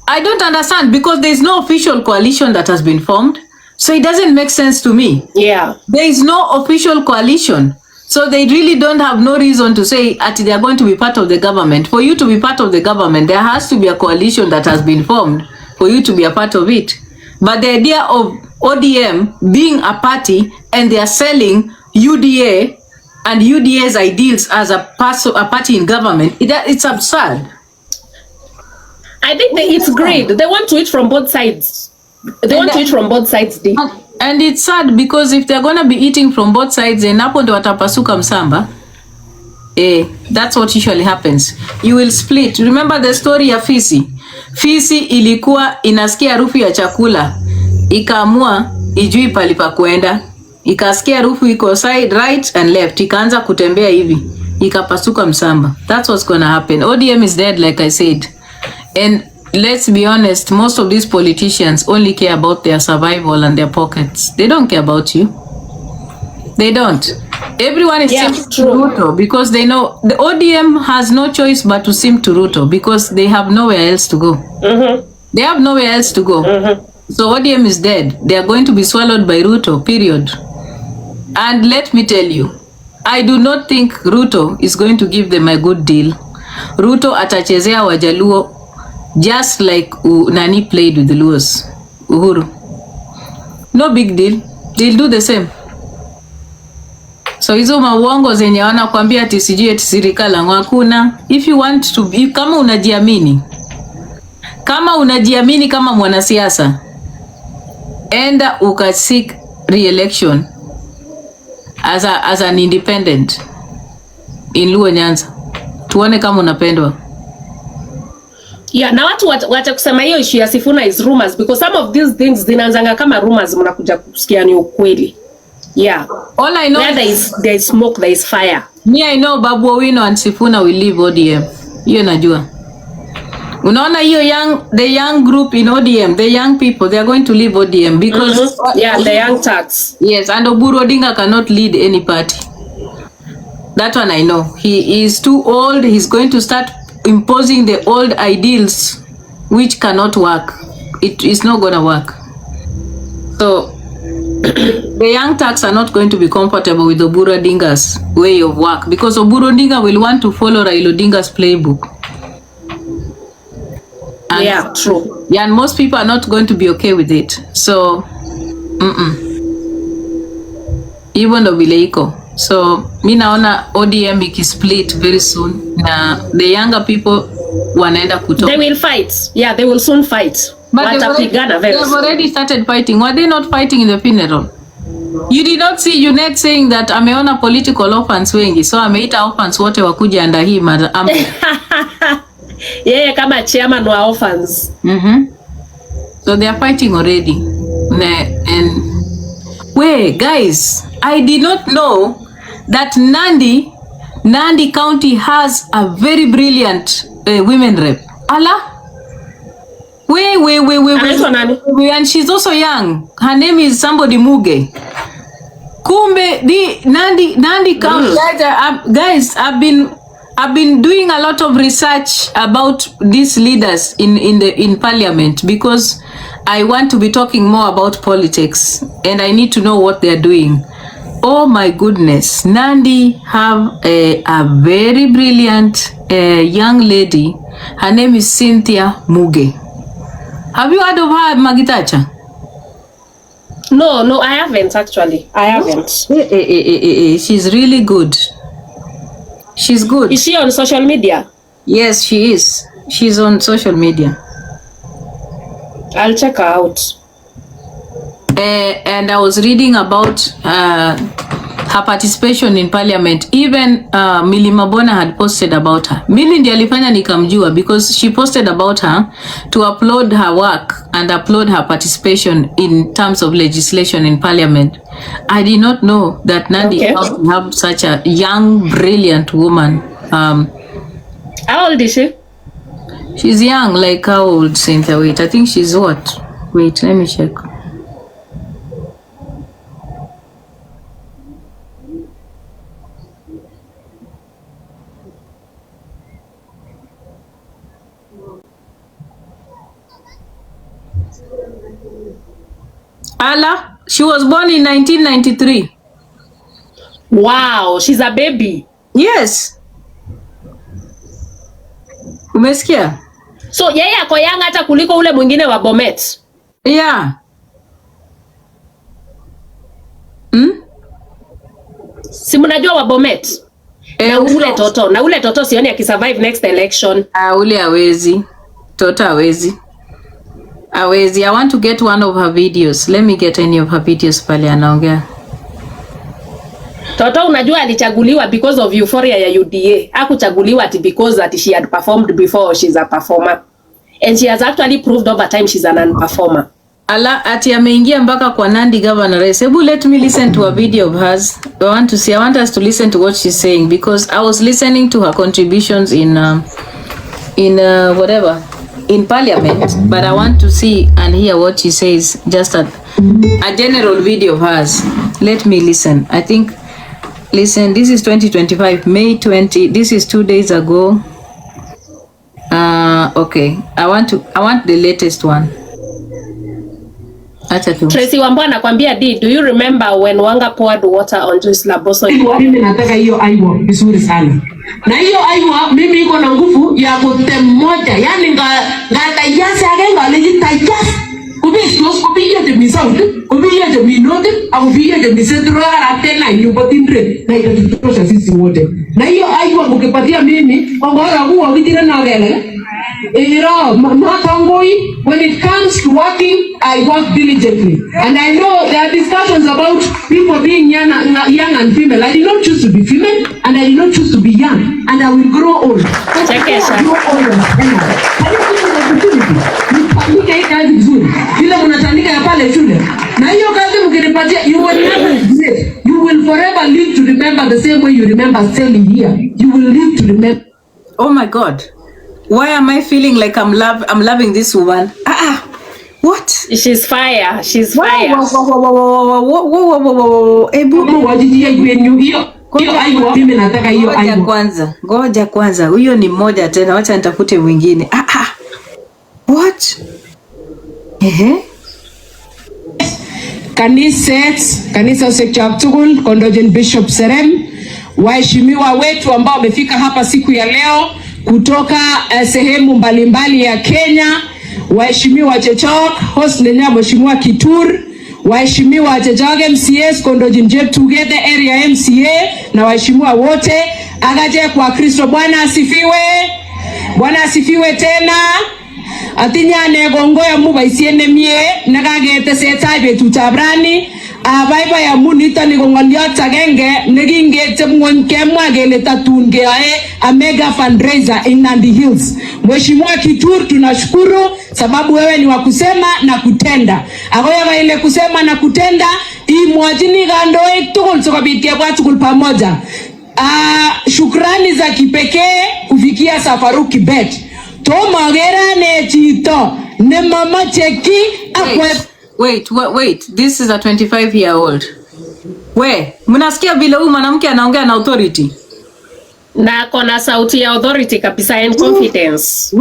I don't understand because there is no official coalition that has been formed. So it doesn't make sense to me. Yeah. There is no official coalition. So they really don't have no reason to say that they are going to be part of the government. For you to be part of the government, there has to be a coalition that has been formed for you to be a part of it. But the idea of ODM being a party and they are selling UDA and UDA's ideals as a party in government, it's absurd. I think it's great. They want to eat from both sides. They want to eat from both sides. And it's sad because if they're going to be eating from both sides, then hapo ndo watapasuka msamba. That's what usually happens. You will split. Remember the story ya fisi? Fisi ilikuwa inasikia harufu ya chakula. Ikaamua ijui palipa kuenda. Ikasikia harufu iko side right and left. Ikaanza kutembea hivi. Ikapasuka msamba. That's what's going to happen. ODM is dead like I said. And let's be honest, most of these politicians only care about their survival and their pockets. They don't care about you. They don't. Everyone is simp to Ruto because they know the ODM has no choice but to simp to Ruto because they have nowhere else to go. They have nowhere else to go. So ODM is dead. They are going to be swallowed by Ruto, period. And let me tell you, I do not think Ruto is going to give them a good deal. Ruto atachezea Wajaluo just like Nani played with the Luos. Uhuru. No big deal. They'll do the same. So hizo mauongo zenye wanakuambia ati sijui ati serikali hakuna. If you want to be, kama unajiamini kama mwanasiasa, enda ukasik re-election as an independent in Luo Nyanza. Tuone kama unapendwa. Yeah, na watu wacha kusema hiyo issue ya Sifuna is rumors because some of these things zinaanzanga kama rumors mnakuja kusikia ni ukweli. Yeah. All I know there is smoke, there is fire. Me I know Babu Owino and Sifuna will leave ODM. Hiyo najua. Unaona hiyo the young group in ODM, the young people, they are going to leave ODM because the young tax. Yes, and Oburu Odinga cannot lead any party. That one I know. He is too old. He's going to start imposing the old ideals which cannot work. It is not gonna work. So the young turks are not going to be comfortable with Oburu Odinga's way of work because Oburu Odinga will want to follow Raila Odinga's playbook. And true. Yeah, and most people are not going to be okay with it. So even though Bileiko. So mi naona ODM ikisplit very soon na the younger people wanaenda kutoka. They will fight. Yeah, they will soon fight. But they have already started fighting. Were they not fighting in the funeral? You did not see Unet saying that ameona political orphans wengi. So ameita orphans wote wakuja under him. Yeah, kama chairman wa orphans. So they are fighting already. And wait, guys, I did not know that Nandi County has a very brilliant women rep. Allah? Wait. And she's also young. Her name is somebody Muge. Kumbe, the Nandi County. Guys, I've been doing a lot of research about these leaders in parliament because I want to be talking more about politics and I need to know what they're doing. Oh my goodness, Nandi have a very brilliant young lady. Her name is Cynthia Muge. Have you heard of her, Magitacha? No, I haven't actually. I haven't. She's really good. She's good. Is she on social media? Yes, she is. She's on social media. I'll check her out. And I was reading about her participation in parliament. Even Milly Mabona had posted about her. Milly ndiye alifanya nikamjua because she posted about her to upload her work and upload her participation in terms of legislation in parliament. I did not know that Nandi have such a young, brilliant woman. How old is she? She's young, like how old, Cynthia? Wait, I think she's what? Wait, let me check. Allah, she was born in 1993. Wow, she's a baby. Yes. Umesikia? So yeye ako young hata kuliko ule mwingine wa Bomet. Yeah. Si mnajua wa Bomet? Na ule toto sioni akisurvive next election. Ule hawezi. Toto hawezi. Hawezi. I want to get one of her videos. Let me get any of her videos pale anaongea. Toto unajua alichaguliwa because of euphoria ya UDA. Hakuchaguliwa ati because that she had performed before, she's a performer. And she has actually proved over time she's an non-performer. Ala ati ameingia mpaka kwa Nandi governor race. Hebu let me listen to a video of hers. I want us to listen to what she's saying because I was listening to her contributions in whatever in parliament, but I want to see and hear what she says. Just a general video of hers. Let me listen. I think listen, this is 2025 May 20. This is 2 days ago. Okay. I want the latest one. Tracy Wambua anakuambia do you remember when Wanga poured water on Joyce Laboso? Mimi nataka hiyo aibu vizuri sana. Na hiyo aibu mimi iko na nguvu ya kutemoja. Yaani ngatayasa agenga legitayas. Kubiya de misauti, kubiya de minote, au kubiya de misedro tena yupotindre na itatutosha sisi wote. Na hiyo aibu mkipatia mimi kwa bora huo ukitira na gele. When it comes to working, I work diligently. And I know there are discussions about people being young and female. I did not choose to be female, and I did not choose to be young. And I will grow old. You will forever live to remember the same way you remember selling here. You will live to remember. Oh my God. Why am I feeling like I'm loving this woman? What? She's fire. She's fire. Ngoja kwanza. Huyo ni mmoja tena. Wacha nitafute mwingine. What? Kanisa Sekchaptugul, Kondojen Bishop Serem, waheshimiwa wetu ambao wamefika hapa siku ya leo kutoka sehemu mbalimbali ya Kenya, waheshimiwa Chechok, host lenya mheshimiwa Kitur, waheshimiwa Chechok MCS, Kondojin Jeb Together Area MCA na waheshimiwa wote. Agaje kwa Kristo. Bwana asifiwe. Bwana asifiwe tena. Atinya negongo ya mubaisiene mie nakagete setai betutab rani. Abaibai amun nito ni kongoliot agenge nekingete ngwony kemwa kele tatun keyae a mega fundraiser in Nandi Hills. Mheshimiwa Kitur, tunashukuru sababu wewe ni wa kusema na kutenda. Akoya ile kusema na kutenda imwachini kandoik tugul sikobit kebwa tugul pamoja. Shukrani za kipekee kufikia Safaruk Kibet. Toma gerane chito ne mama cheki akwe. Wait. This is a 25-year-old. Mnasikia vile huyu mwanamke anaongea na authority? Na kona sauti ya authority kabisa and confidence.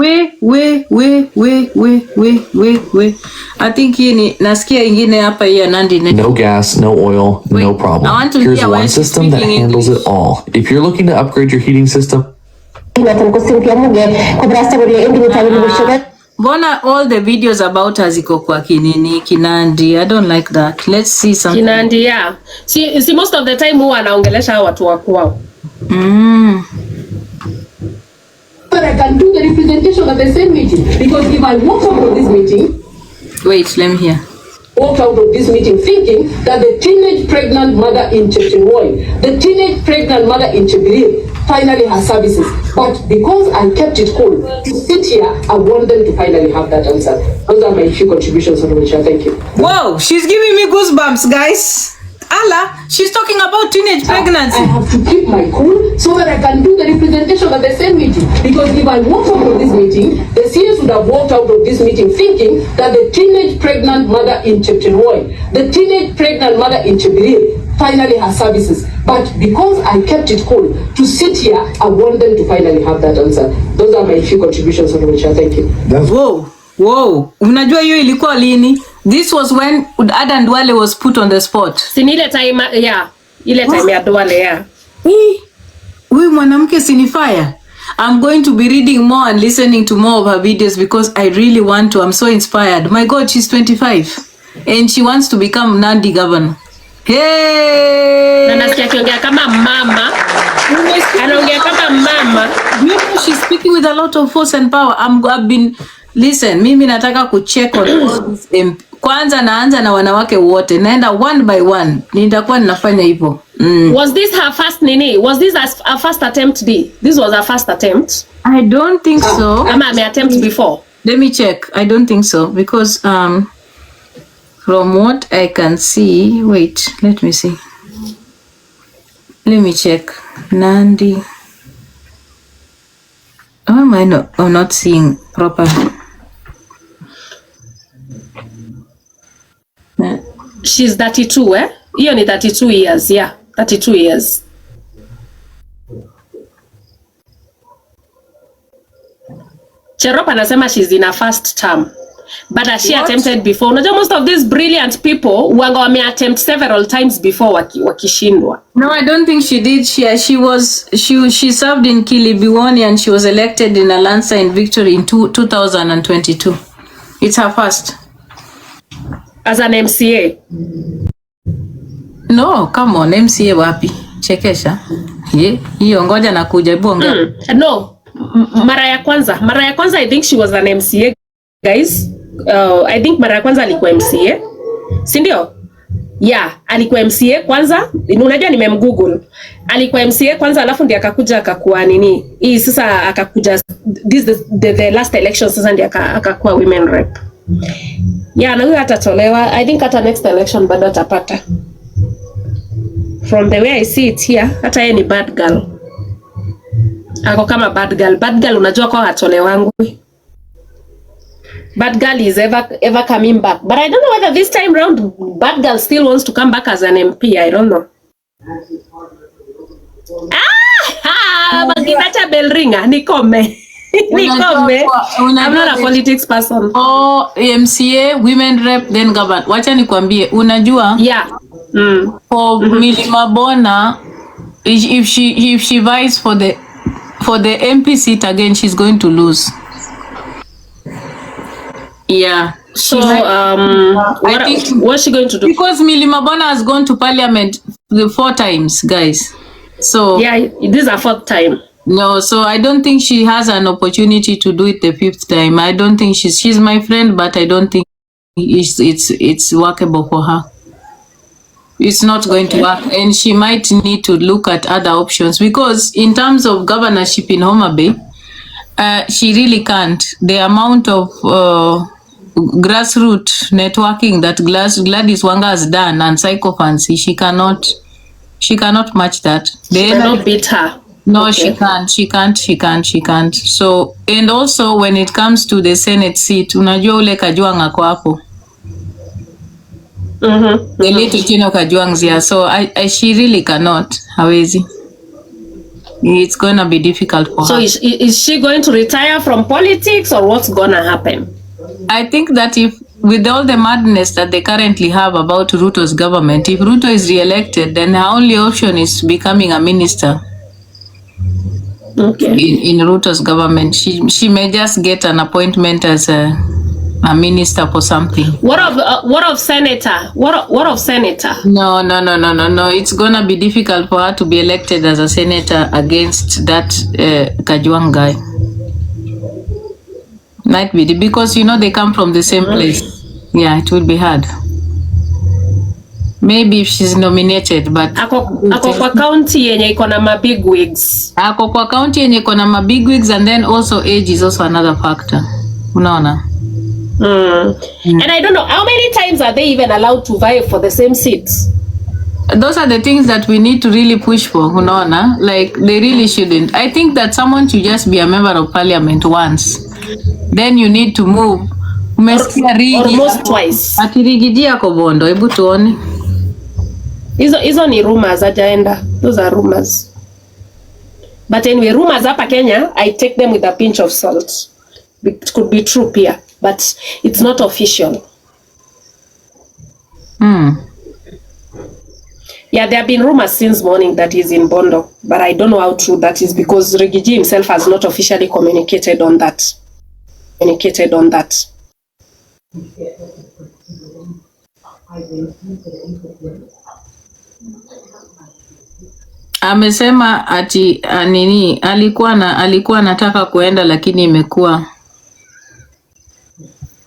I think nasikia ingine hapa ya Nandi. No gas, no oil, no problem. Here's one system that handles it all. If you're looking to upgrade your heating system, Bona all the videos about her ziko kwa Kinandi. I don't like that. Let's see something. Kinandi, yeah. See most of the time huwa anaongelesha watu wa kwao. But I can do the representation at the same meeting because if I walk up for this meeting, Wait, let me hear. Walked out of this meeting thinking that the teenage pregnant mother in Chepchirwoi, the teenage pregnant mother in Chepchirwoi finally has services. But because I kept it cool, to sit here, I want them to finally have that answer. Those are my few contributions on which I thank you. Whoa, she's giving me goosebumps, guys. Allah, she's talking about teenage pregnancy. I have to keep my cool so that I can do the representation at the same meeting. Because if I walked out of this meeting, the CS would have walked out of this meeting thinking that the teenage pregnant mother in Chepchirwoi, the teenage pregnant mother in Chepchirwoi finally has services. But because I kept it cool, to sit here, I want them to finally have that answer. Those are my few contributions on which I thank you. Whoa. Unajua hiyo ilikuwa lini? This was when Adan Duale was put on the spot. Sinile time, yeah. Ile time ya Duale, yeah. Huyu mwanamke sinifaya. I'm going to be reading more and listening to more of her videos because I really want to. I'm so inspired. My God, she's 25 and she wants to become Nandi governor. Hey! Na nasikia akiongea kama mama. Anaongea kama mama. You know, she's speaking with a lot of force and power. I've been listen, mimi nataka kucheck on all this. Kwanza naanza na wanawake wote. Naenda one by one. Nitakuwa ninafanya hivyo. Was this her first nini? Was this a first attempt? This was her first attempt? I don't think so. Ama ame attempt before? Let me check. I don't think so because from what I can see, wait, let me see. Let me check. Nandi. Oh, am I not? I'm not seeing properly. She's 32, eh? Hiyo ni 32 years, yeah. 32 years. Cherop anasema she's in her first term. But has she attempted before? Unajua most of these brilliant people wanga wame attempt several times before wakishindwa. No, I don't think she did. She served in Kilibiwoni and she was elected in a landslide victory in 2022. It's her first. As an MCA? No, come on, MCA wapi? Chekesha. Hiyo ngoja nakuja, hebu ongea. No, mara ya kwanza I think she was an MCA, guys. I think mara ya kwanza alikuwa MCA. Si ndio? Yeah, alikuwa MCA kwanza. Unajua nimemgoogle. Alikuwa MCA kwanza alafu ndiye akakuja akakuwa nini? Hii sasa akakuja the last election sasa ndiye akakuwa women rep. Yeah, na huyo atatolewa. I think hata next election bado atapata. From the way I see it here, hata yeye ni bad girl. Ako kama bad girl. Bad girl unajua kwa hatolewangu. Bad girl is ever coming back. But I don't know whether this time round bad girl still wants to come back as an MP. I don't know. Maginacha bell ringer. Nikome. I'm not a politics person. Oh, MCA, women rep, then governor. Wacha nikwambie, unajua? Yeah. For Milima Bona, if she vies for the MP seat again, she's going to lose. Yeah. So what's she going to do? Because Milima Bona has gone to parliament 4 times, guys. So yeah, this is her 4th time. No, so I don't think she has an opportunity to do it the 5th time. I don't think she's my friend, but I don't think it's workable for her. It's not going to work, and she might need to look at other options because in terms of governorship in Homa Bay, she really can't. The amount of grassroots networking that Gladys Wanga has done and psychophancy, she cannot match that. She cannot beat her. No, okay. She can't. So, and also when it comes to the Senate seat, unajua ule Kajwang ako hapo. The little Chino Kajwang's here. So she really cannot. Hawezi. It's going to be difficult for her. So is she going to retire from politics or what's going to happen? I think that if with all the madness that they currently have about Ruto's government, if Ruto is re-elected, then her only option is becoming a minister. Okay. In Ruto's government, she may just get an appointment as a minister for something. What of senator? What of senator? No. It's gonna be difficult for her to be elected as a senator against that Kajwang guy. Might be because they come from the same place. Yeah, it will be hard. Maybe if she's nominated, but ako kwa county yenye iko na ma big wigs. Ako kwa county yenye iko na ma big wigs, and then also age is also another factor. Unaona? And I don't know how many times are they even allowed to vie for the same seats. Those are the things that we need to really push for, unaona? Like, they really shouldn't. I think that someone should just be a member of parliament once. Then you need to move. Umesikia Rigi? Almost twice. Akirigijia Kobondo, hebu tuone. Hizo ni rumors, hajaenda. Those are rumors. But anyway, rumors hapa Kenya, I take them with a pinch of salt. It could be true pia, but it's not official. Yeah, there have been rumors since morning that he's in Bondo, but I don't know how true that is because Rigiji himself has not officially communicated on that. Amesema ati nini alikuwa anataka kuenda lakini imekuwa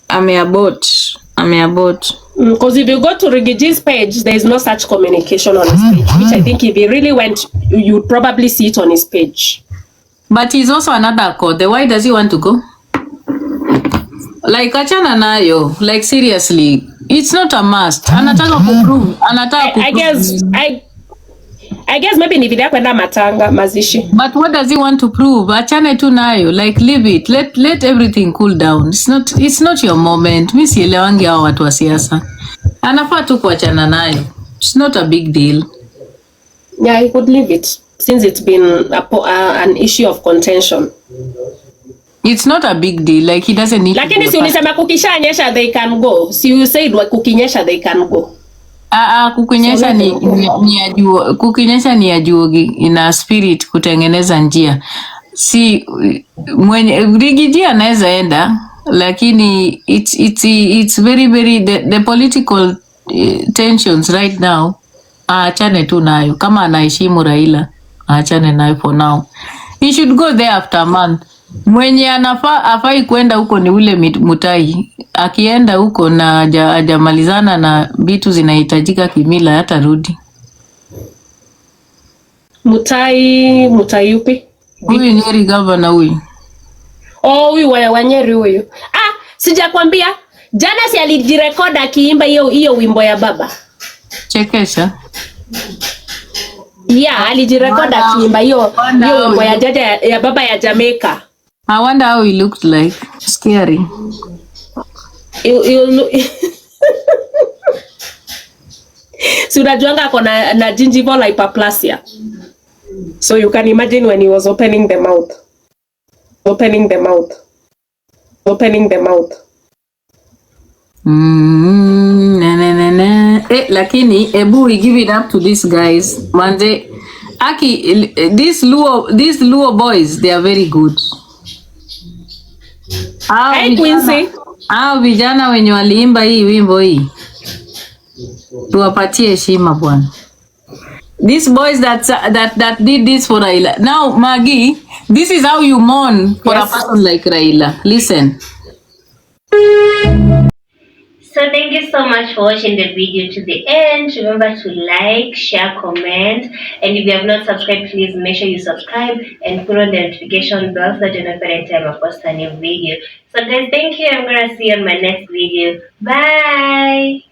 ameabort. Because if you go to Rigiji's page, there is no such communication on his page, which I think if he really went, you'd probably see it on his page. But he's also another Akothee. Why does he want to go? Like, achana nayo. Like, seriously, it's not a must. Anataka kuprove. I guess maybe ni video kwenda matanga mazishi. But what does he want to prove? Achana tu nayo. Like, leave it. Let everything cool down. It's not your moment. Mimi sielewangi hao watu wa siasa. Anafaa tu kuachana nayo. It's not a big deal. Yeah, he could leave it since it's been an issue of contention. It's not a big deal. Like, he doesn't need. Lakini si ulisema kukishanyesha they can go. Si you said kukinyesha they can go. Kukinyesha ni ya juogi ina spirit kutengeneza njia. Si mwenye Rigiji anaweza enda, lakini it's very the political tensions right now. Achane tu nayo. Kama anaheshimu Raila, achane nayo for now. He should go there after a month. Mwenye afai kwenda huko ni ule Mutai. Akienda huko na hajamalizana na vitu zinahitajika kimila hata rudi. Mutai yupi? Huyu Nyeri governor huyu. Oh, huyu wa Nyeri huyu. Sijakwambia. Jana si alijirekoda akiimba hiyo wimbo ya baba. Chekesha. Yeah, alijirekoda akiimba hiyo wimbo ya baba ya Jamaica. I wonder how he looked like. Scary. Si unajuanga ako na gingival hyperplasia. So you can imagine when he was opening the mouth. Lakini we give it up to these guys. Manze, these Luo boys, they are very good. Hey Quincy. Vijana wenye waliimba hii wimbo hii, tuwapatie heshima bwana. These boys that did this for Raila. Now Maggie, this is how you mourn for a person like Raila. Listen. So thank you so much for watching the video to the end. Remember to like, share, comment, and if you have not subscribed, please make sure you subscribe and put on the notification bell so that you know every time I post a new video. So guys, thank you. I'm gonna see you on my next video. Bye.